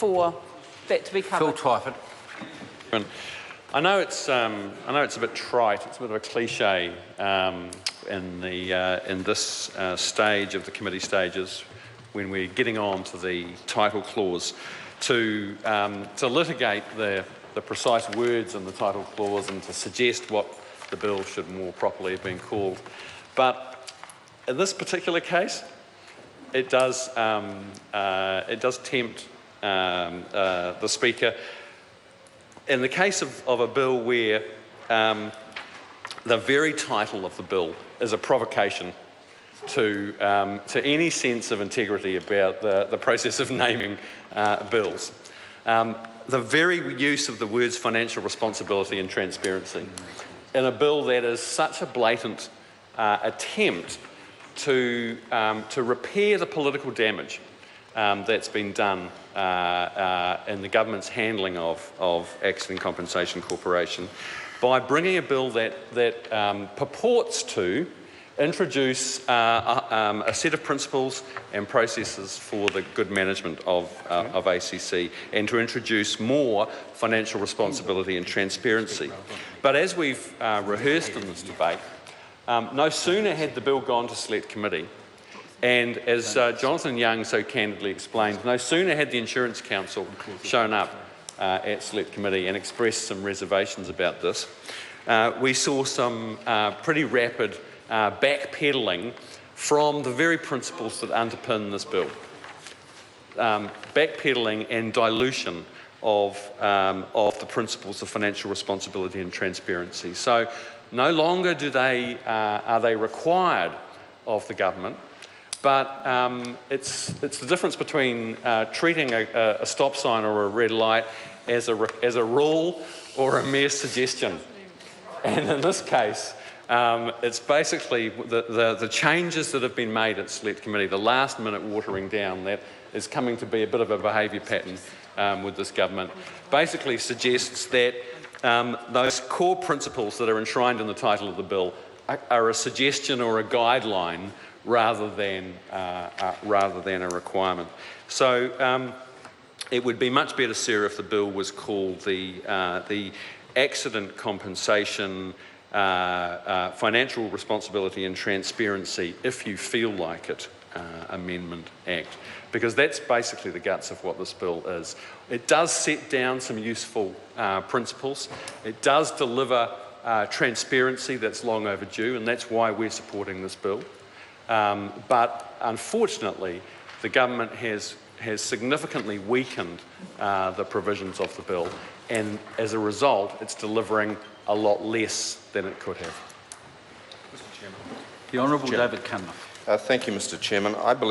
for that to be covered. Phil Twyford. I know it's a bit trite. It's a bit of a cliche in this stage of the committee stages when we're getting on to the title clause to litigate the precise words in the title clause and to suggest what the bill should more properly have been called. But in this particular case, it does tempt the Speaker. In the case of a bill where the very title of the bill is a provocation to any sense of integrity about the process of naming bills, the very use of the words financial responsibility and transparency in a bill that is such a blatant attempt to repair the political damage that's been done in the government's handling of Accident Compensation Corporation by bringing a bill that purports to introduce a set of principles and processes for the good management of ACC and to introduce more financial responsibility and transparency. But as we've rehearsed in this debate, no sooner had the bill gone to Select Committee, and as Jonathan Young so candidly explained, no sooner had the Insurance Council shown up at Select Committee and expressed some reservations about this, we saw some pretty rapid backpedalling from the very principles that underpin this bill. Backpedalling and dilution of the principles of financial responsibility and transparency. So no longer are they required of the government, but it's the difference between treating a stop sign or a red light as a rule or a mere suggestion. And in this case, it's basically the changes that have been made at Select Committee, the last minute watering down that is coming to be a bit of a behaviour pattern with this government, basically suggests that those core principles that are enshrined in the title of the bill are a suggestion or a guideline rather than a requirement. So it would be much better, sir, if the bill was called the Accident Compensation Financial Responsibility and Transparency, if you feel like it, Amendment Act, because that's basically the guts of what this bill is. It does set down some useful principles. It does deliver transparency that's long overdue, and that's why we're supporting this bill. But unfortunately, the government has significantly weakened the provisions of the bill, and as a result, it's delivering a lot less than it could have. The Honourable David Cunliffe. Thank you, Mr. Chairman. I believe